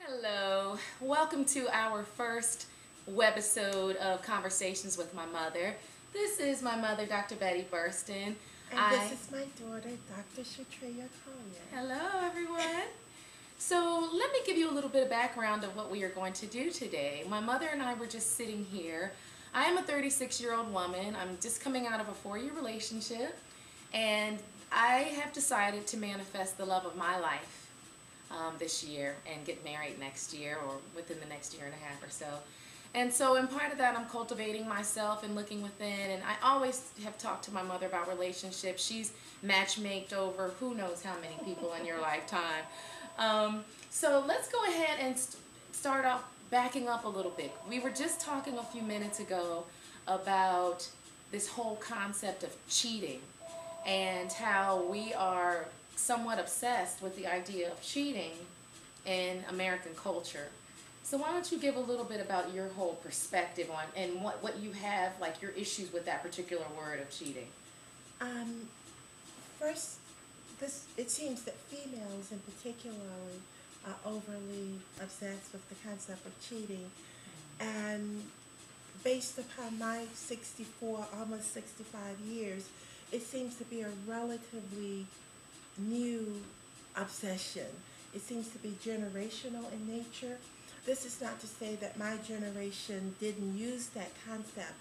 Hello, welcome to our first webisode of Conversations with My Mother. This is my mother, Dr. Betty Burston. And this is my daughter, Dr. Shatria Collier. Hello, everyone. So let me give you a little bit of background of what we are going to do today. My mother and I were just sitting here. I am a 36-year-old woman. I'm just coming out of a 4-year relationship, and I have decided to manifest the love of my life this year and get married next year or within the next year and a half or so. And so in part of that, I'm cultivating myself and looking within. And I always have talked to my mother about relationships. She's matchmaked over who knows how many people in your lifetime. So let's go ahead and start off backing up a little bit. We were just talking a few minutes ago about this whole concept of cheating and how we are somewhat obsessed with the idea of cheating in American culture. So why don't you give a little bit about your whole perspective on and what you have, like your issues with that particular word of cheating? Um, First, it seems that females in particular are overly obsessed with the concept of cheating, and based upon my 64, almost 65 years, it seems to be a relatively new obsession. It seems to be generational in nature. This is not to say that my generation didn't use that concept,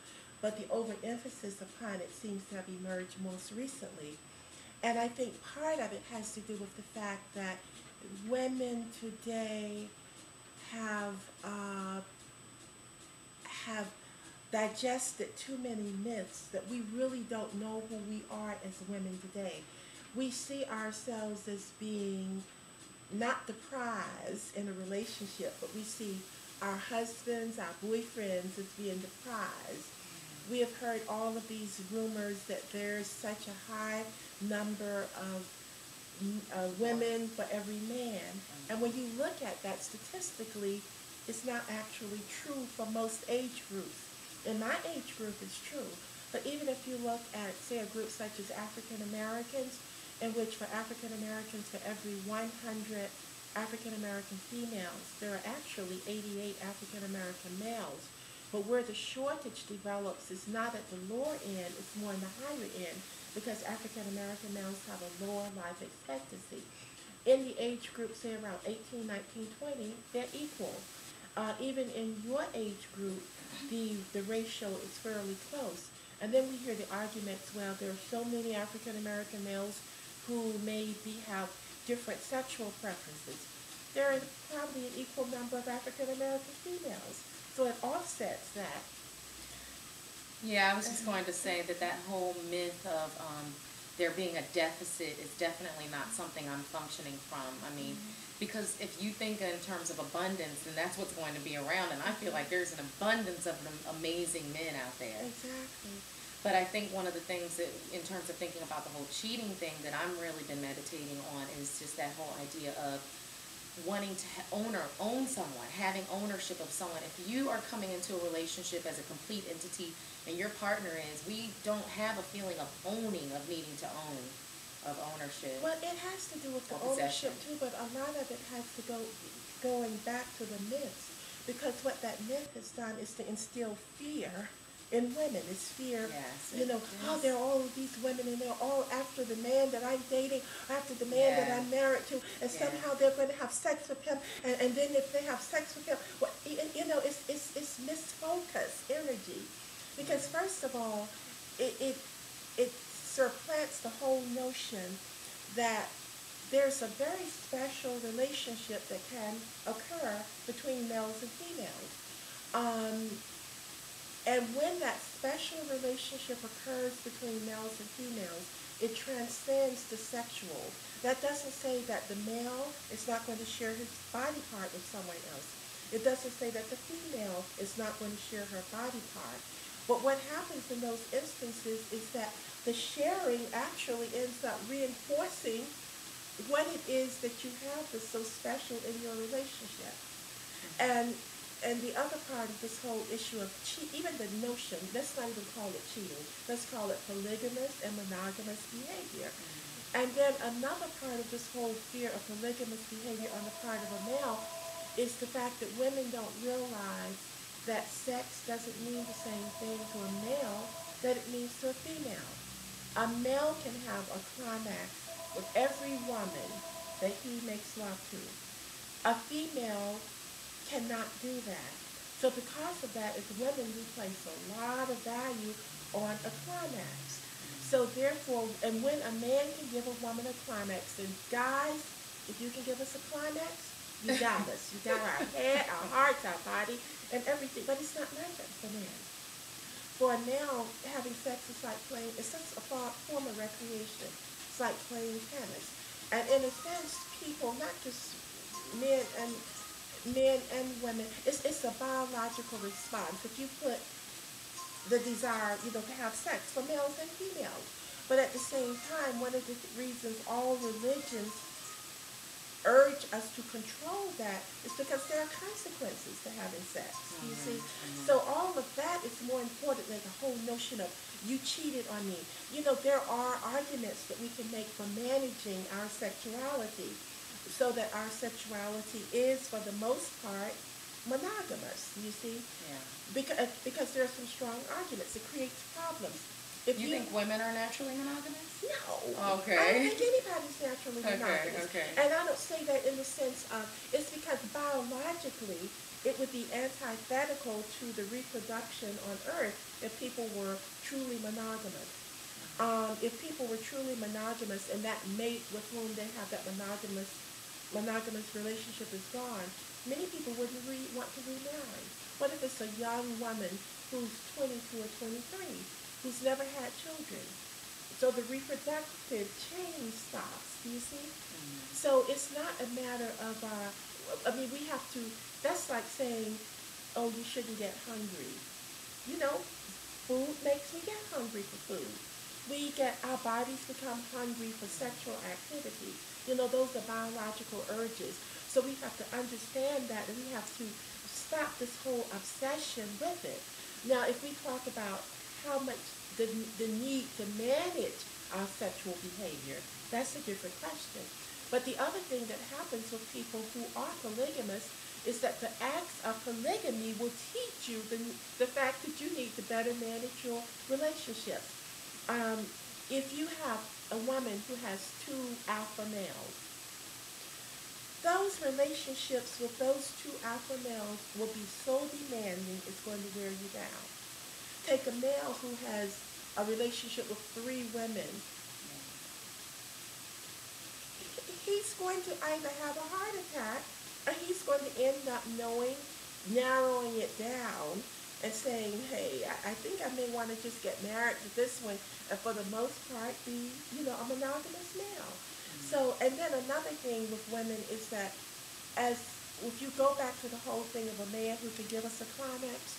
but the overemphasis upon it seems to have emerged most recently. And I think part of it has to do with the fact that women today have have digested too many myths that we really don't know who we are as women today. We see ourselves as being not the prize in a relationship, but we see our husbands, our boyfriends as being the prize. We have heard all of these rumors that there's such a high number of women for every man. And when you look at that statistically, it's not actually true for most age groups. In my age group, it's true. But even if you look at, say, a group such as African Americans, in which for African Americans, for every 100 African American females, there are actually 88 African American males. But where the shortage develops is not at the lower end, it's more in the higher end, because African American males have a lower life expectancy. In the age group, say around 18, 19, 20, they're equal. Even in your age group, the ratio is fairly close. And then we hear the arguments, well, there are so many African American males who maybe have different sexual preferences. There are probably an equal number of African American females. So it offsets that. Yeah, I was just going to say that that whole myth of there being a deficit is definitely not something I'm functioning from. I mean, because if you think in terms of abundance, then that's what's going to be around. And I feel like there's an abundance of amazing men out there. Exactly. But I think one of the things that, in terms of thinking about the whole cheating thing, that I'm really been meditating on is just that whole idea of wanting to own someone, having ownership of someone. If you are coming into a relationship as a complete entity and your partner is, we don't have a feeling of owning, of needing to own, of ownership. Well, it has to do with the ownership too, but a lot of it has to going back to the myths, because what that myth has done is to instill fear in women. It's fear, yes, oh, there are all of these women and they're all after the man that I'm dating, after the man that I'm married to, and somehow they're going to have sex with him, and then if they have sex with him, well, it's misfocused energy, because first of all, it surplants the whole notion that there's a very special relationship that can occur between males and females. And when that special relationship occurs between males and females, it transcends the sexual. That doesn't say that the male is not going to share his body part with someone else. It doesn't say that the female is not going to share her body part. But what happens in those instances is that the sharing actually ends up reinforcing what it is that you have that's so special in your relationship. And the other part of this whole issue of even the notion, let's not even call it cheating, let's call it polygamous and monogamous behavior. And then another part of this whole fear of polygamous behavior on the part of a male is the fact that women don't realize that sex doesn't mean the same thing to a male that it means to a female. A male can have a climax with every woman that he makes love to. A female cannot do that. So because of that, as women, we place a lot of value on a climax. So therefore, and when a man can give a woman a climax, and guys, if you can give us a climax, you got us. You got our head, our hearts, our body, and everything. But it's not like that for men. For now, having sex is like playing, it's such a form of recreation. It's like playing tennis. And in a sense, people, not just men and women, it's a biological response. If you put the desire, to have sex for males and females. But at the same time, one of the reasons all religions urge us to control that is because there are consequences to having sex. You see? So all of that is more important than the whole notion of you cheated on me. There are arguments that we can make for managing our sexuality so that our sexuality is, for the most part, monogamous, you see? Yeah. Because there are some strong arguments. It creates problems. If you think women are naturally monogamous? No. Okay. I don't think anybody's naturally monogamous. Okay. And I don't say that in the sense of, it's because biologically, it would be antithetical to the reproduction on Earth if people were truly monogamous. If people were truly monogamous and that mate with whom they have that monogamous relationship is gone, many people wouldn't want to remarry. What if it's a young woman who's 22 or 23, who's never had children? So the reproductive chain stops, do you see? Mm-hmm. So it's not a matter of, we have to, that's like saying, oh, you shouldn't get hungry. Food makes me get hungry for food. Our bodies become hungry for sexual activity. Those are biological urges. So we have to understand that, and we have to stop this whole obsession with it. Now, if we talk about how much the need to manage our sexual behavior, that's a different question. But the other thing that happens with people who are polygamous is that the acts of polygamy will teach you the fact that you need to better manage your relationships. If you have a woman who has 2 alpha males, those relationships with those 2 alpha males will be so demanding it's going to wear you down. Take a male who has a relationship with 3 women. He's going to either have a heart attack or he's going to end up narrowing it down and saying, hey, I think I may want to just get married to this one and for the most part be, a monogamous male. Mm-hmm. So, and then another thing with women is that if you go back to the whole thing of a man who can give us a climax,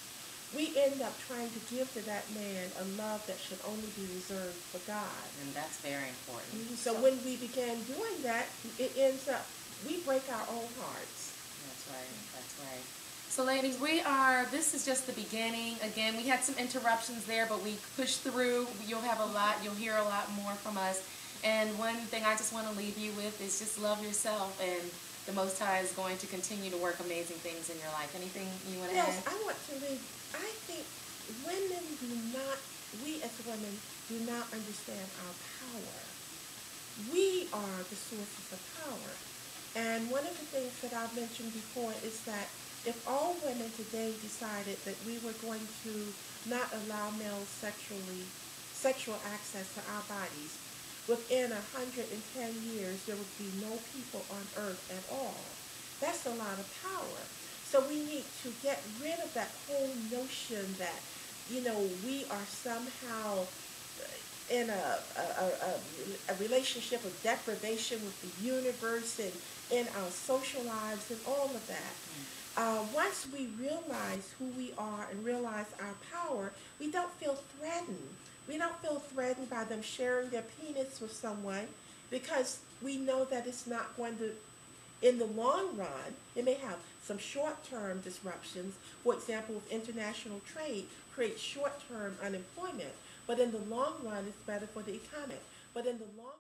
we end up trying to give to that man a love that should only be reserved for God. And that's very important. Mm-hmm. So when we began doing that, it ends up, we break our own hearts. That's right. So ladies, this is just the beginning. Again, we had some interruptions there, but we pushed through. You'll hear a lot more from us. And one thing I just want to leave you with is just love yourself, and the Most High is going to continue to work amazing things in your life. Anything you want to add? Yes, I want to leave. I think we as women do not understand our power. We are the sources of power. And one of the things that I've mentioned before is that if all women today decided that we were going to not allow male sexual access to our bodies, within 110 years there would be no people on earth at all. That's a lot of power. So we need to get rid of that whole notion that, we are somehow in a relationship of deprivation with the universe and in our social lives and all of that. Once we realize who we are and realize our power, we don't feel threatened. We don't feel threatened by them sharing their penis with someone because we know that it's not going to, in the long run, it may have some short-term disruptions. For example, if international trade creates short-term unemployment, but in the long run, it's better for the economy. But in the long